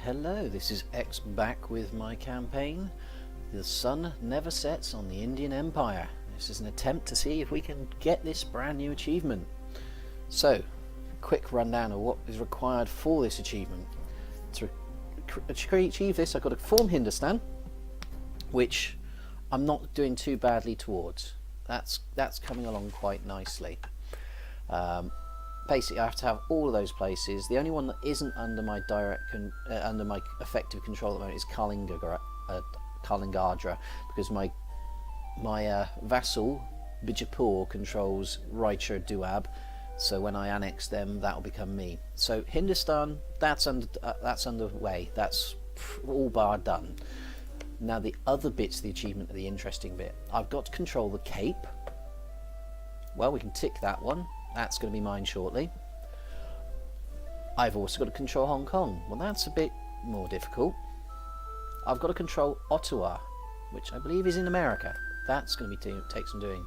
Hello, this is X back with my campaign. The sun never sets on the Indian Empire. This is an attempt to see if we can get this brand new achievement. So, quick rundown of what is required for this achievement. To achieve this, I've got to form Hindustan, which I'm not doing too badly towards. That's coming along quite nicely. Basically, I have to have all of those places. The only one that isn't under my under my effective control at the moment is Kalingadra, because my vassal Pt4 controls Raichur Doab. So when I annex them, that will become me. So Hindustan, that's underway. That's all bar done. Now the other bits of the achievement are the interesting bit. I've got to control the Cape. Well, we can tick that one. That's going to be mine shortly. I've also got to control Hong Kong. Well, that's a bit more difficult. I've got to control Ottawa, which I believe is in America. That's going to take some doing.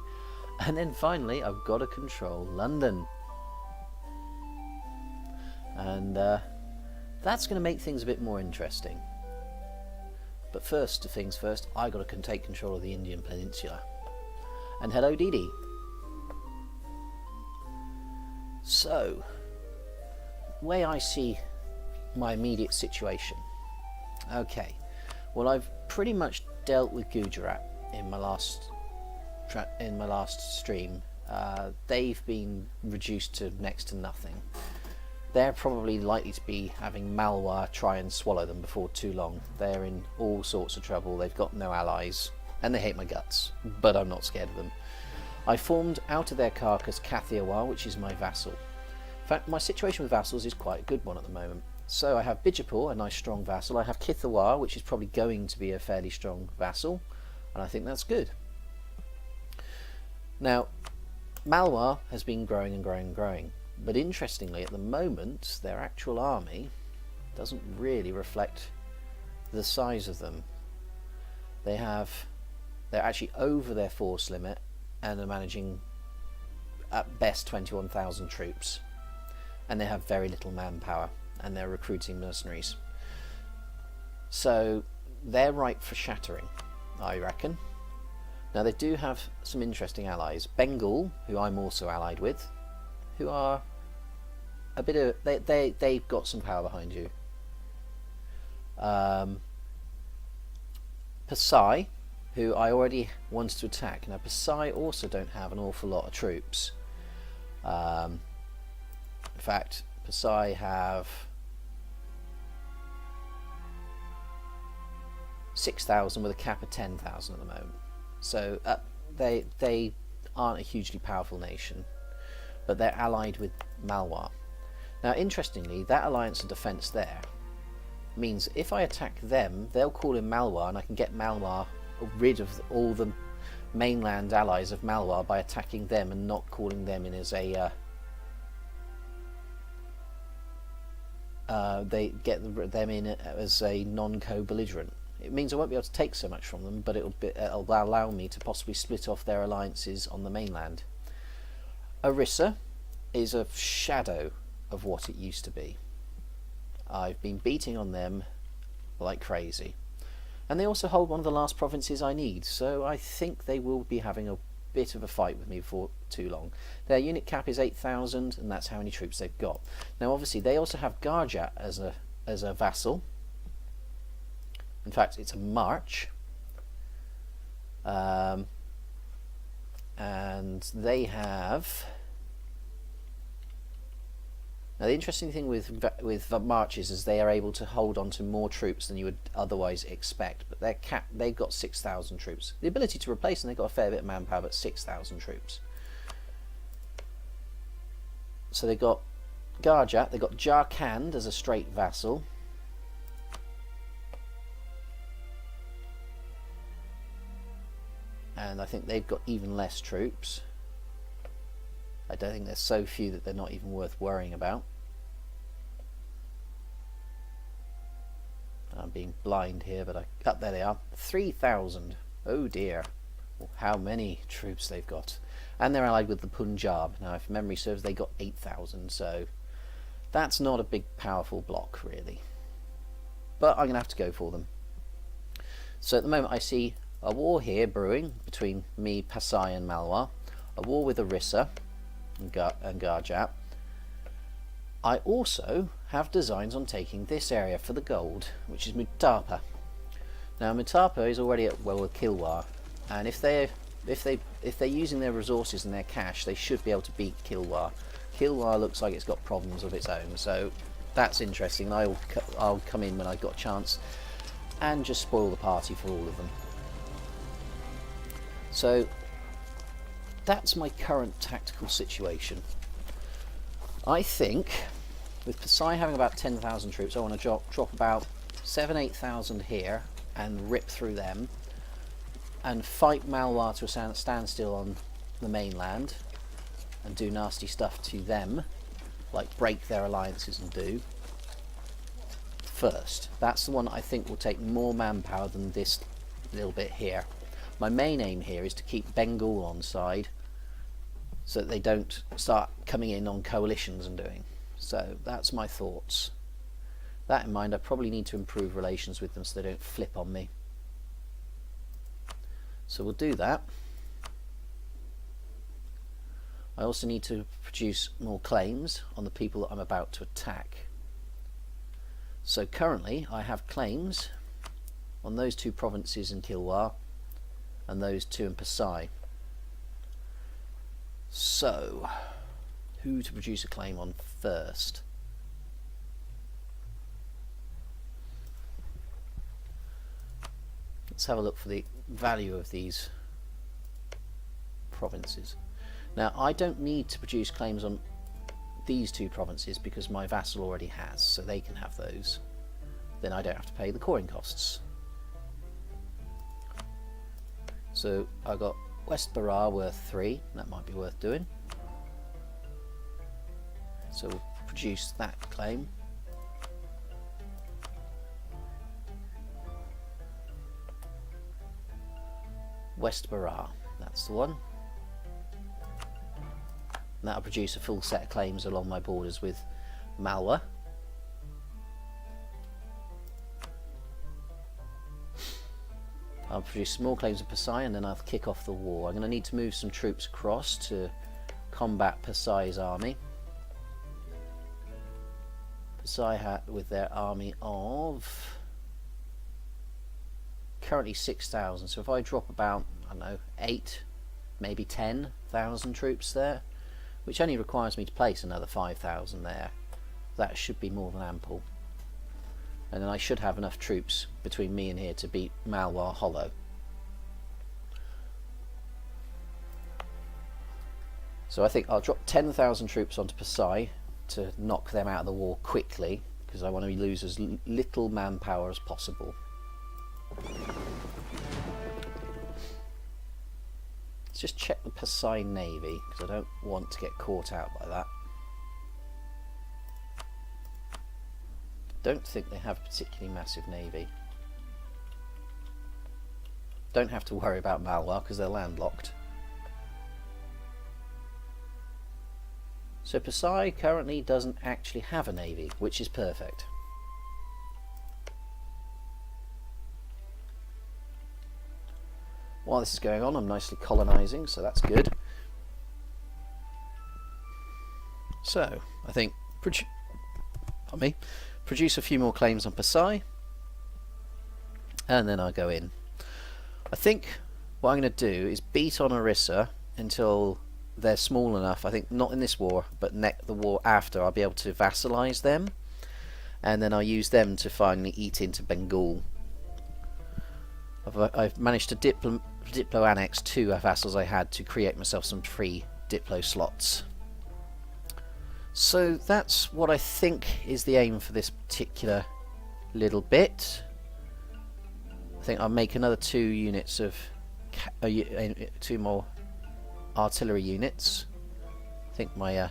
And then finally, I've got to control London. And that's going to make things a bit more interesting. But first things first, I've got to take control of the Indian Peninsula. And hello, Dee Dee. So, the way I see my immediate situation. Okay, well, I've pretty much dealt with Gujarat in my last stream. They've been reduced to next to nothing. They're probably likely to be having Malwar try and swallow them before too long. They're in all sorts of trouble. They've got no allies, and they hate my guts, but I'm not scared of them. I formed out of their carcass Kathiawar, which is my vassal. In fact, my situation with vassals is quite a good one at the moment. So I have Bijapur, a nice strong vassal. I have Kithiawar, which is probably going to be a fairly strong vassal, and I think that's good. Now, Malwar has been growing and growing and growing, but interestingly, at the moment, their actual army doesn't really reflect the size of them. They're actually over their force limit, and are managing at best 21,000 troops, and they have very little manpower, and they're recruiting mercenaries. So they're ripe for shattering, I reckon. Now they do have some interesting allies. Bengal, who I'm also allied with, who are a bit of they've got some power behind you. Pasai, who I already wanted to attack. Now Pasai also don't have an awful lot of troops. In fact, Pasai have 6,000 with a cap of 10,000 at the moment. So they aren't a hugely powerful nation, but they're allied with Malwar. Now interestingly, that alliance of defence there means if I attack them, they'll call in Malwar, and I can get Malwar rid of all the mainland allies of Malwar by attacking them and not calling them in as a they get them in as a non-co-belligerent. It means I won't be able to take so much from them, but it'll allow me to possibly split off their alliances on the mainland. Orissa is a shadow of what it used to be. I've been beating on them like crazy. And they also hold one of the last provinces I need, so I think they will be having a bit of a fight with me before too long. Their unit cap is 8,000, and that's how many troops they've got. Now obviously they also have Garjat as a vassal. In fact, it's a march. And they have... Now the interesting thing with marches is they are able to hold on to more troops than you would otherwise expect, but they've got 6,000 troops. The ability to replace them, they've got a fair bit of manpower, but 6,000 troops. So they've got Garjat, they've got Jharkhand as a straight vassal. And I think they've got even less troops. I don't think there's so few that they're not even worth worrying about. I'm being blind here, but there they are. 3,000. Oh dear. How many troops they've got. And they're allied with the Punjab. Now, if memory serves, they got 8,000, so that's not a big, powerful block, really. but I'm going to have to go for them. So at the moment I see a war here brewing between me, Pasai and Malwa, a war with Orissa and Garjat. I also have designs on taking this area for the gold, which is Mutapa. Now Mutapa is already at war with Kilwa, and if they're using their resources and their cash, they should be able to beat Kilwa. Kilwa looks like it's got problems of its own, so that's interesting. I'll come in when I've got a chance and just spoil the party for all of them. So that's my current tactical situation. I think with Pasai having about 10,000 troops, I want to drop about 7,000-8,000 here and rip through them and fight Malwa to a standstill on the mainland and do nasty stuff to them, like break their alliances and do first. That's the one I think will take more manpower than this little bit here. My main aim here is to keep Bengal on side so that they don't start coming in on coalitions and doing. So that's my thoughts. That in mind, I probably need to improve relations with them so they don't flip on me. So we'll do that. I also need to produce more claims on the people that I'm about to attack. So currently I have claims on those 2 provinces in Kilwa and those 2 in Pasai. So who to produce a claim on first? Let's have a look for the value of these provinces. Now I don't need to produce claims on these 2 provinces because my vassal already has, so they can have those. Then I don't have to pay the coring costs. So I got West Barra worth 3, that might be worth doing. So we'll produce that claim. West Barra, that's the one. And that'll produce a full set of claims along my borders with Malwa. I'll produce small claims of Pasai and then I'll kick off the war. I'm going to need to move some troops across to combat Pasai's army. Pasai with their army of currently 6,000. So if I drop about, I don't know, 8, maybe 10,000 troops there, which only requires me to place another 5,000 there, that should be more than ample. And then I should have enough troops between me and here to beat Malwa Hollow. So I think I'll drop 10,000 troops onto Pasai to knock them out of the war quickly, because I want to lose as little manpower as possible. Let's just check the Pasai Navy, because I don't want to get caught out by that. Don't think they have a particularly massive navy. Don't have to worry about Malwa because they're landlocked. So Pasai currently doesn't actually have a navy, which is perfect. While this is going on, I'm nicely colonising, so that's good. So I think produce a few more claims on Pasai, and then I go in. I think what I'm going to do is beat on Orissa until they're small enough. I think not in this war, but the war after, I'll be able to vassalize them, and then I'll use them to finally eat into Bengal. I've managed to diplo annex 2 vassals I had to create myself some free diplo slots. So that's what I think is the aim for this particular little bit. I think I'll make another 2 units of 2 more artillery units. I think my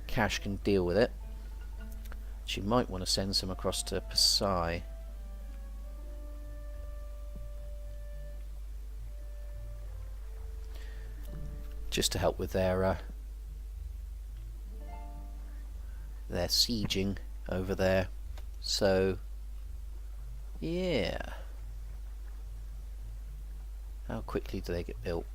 cash can deal with it. She might want to send some across to Pasai. Just to help with their sieging over there. So, yeah. How quickly do they get built?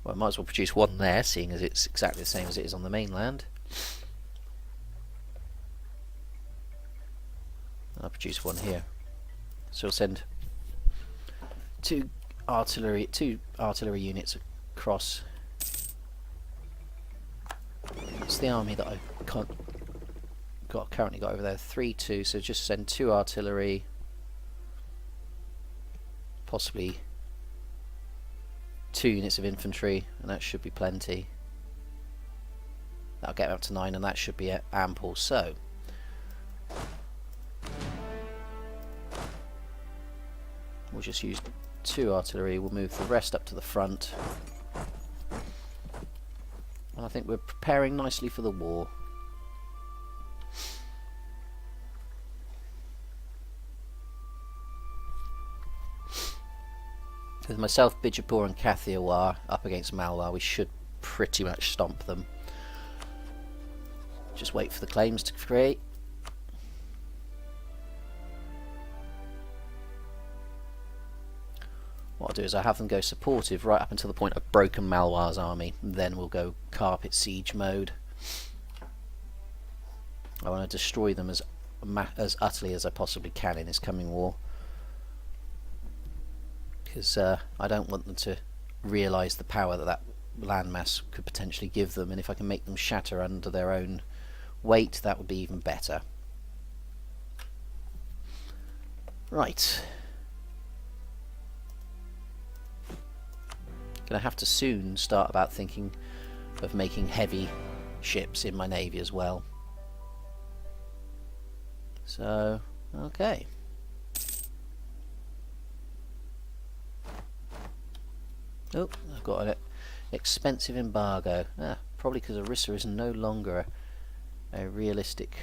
Well, I might as well produce one there, seeing as it's exactly the same as it is on the mainland. I'll produce one here. So we'll send two artillery units across. It's the army that I currently got over there. 3-2. So just send 2 artillery, possibly 2 units of infantry, and that should be plenty. That'll get up to 9, and that should be ample. So we'll just use 2 artillery. We'll move the rest up to the front, and I think we're preparing nicely for the war. With myself, Pt4 and Pt4 up against Malwar, we should pretty much stomp them. Just wait for the claims to create. What I'll do is I'll have them go supportive right up until the point of broken Malwar's army. Then we'll go carpet siege mode. I want to destroy them as utterly as I possibly can in this coming war, because I don't want them to realise the power that landmass could potentially give them, and if I can make them shatter under their own weight, that would be even better. Right. Gonna have to soon start about thinking of making heavy ships in my navy as well. So, okay. Oh, I've got an expensive embargo. Probably because Orissa is no longer a realistic.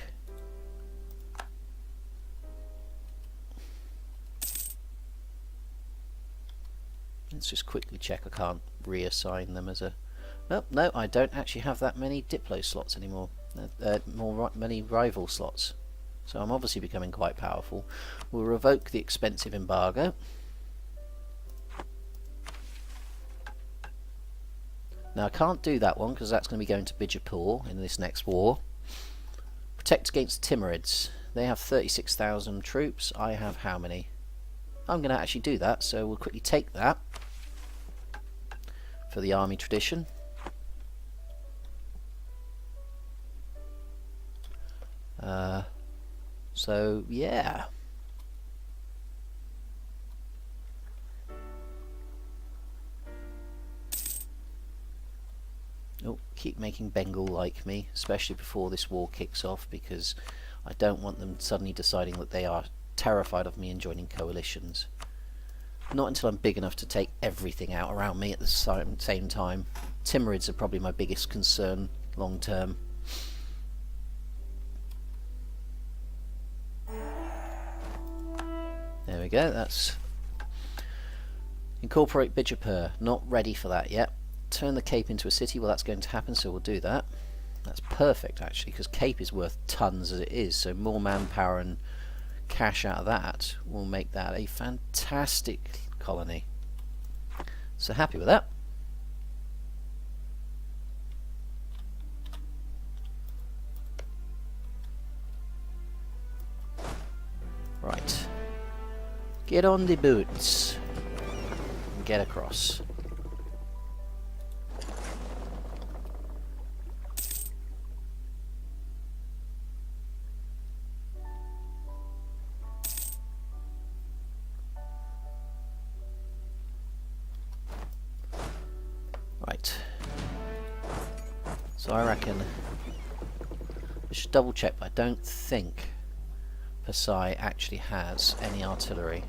Let's just quickly check I can't reassign them as a... Oh, no, I don't actually have that many Diplo slots anymore. Many rival slots. So I'm obviously becoming quite powerful. We'll revoke the expensive embargo. Now I can't do that one because that's going to be going to Pt4 in this next war. Protect against Timurids. They have 36,000 troops. I have how many? I'm going to actually do that, so we'll quickly take that for the army tradition. So yeah. Oh, keep making Bengal like me, especially before this war kicks off, because I don't want them suddenly deciding that they are terrified of me and joining coalitions. Not until I'm big enough to take everything out around me at the same time. Timurids are probably my biggest concern long term. There we go, that's... Incorporate Bijapur. Not ready for that yet. Turn the Cape into a city. Well, that's going to happen, so we'll do that. That's perfect, actually, because Cape is worth tons as it is, so more manpower and cash out of that will make that a fantastic colony. So happy with that. Right. Get on the boots and get across. Right. So I reckon I should double check, but I don't think Pasai actually has any artillery.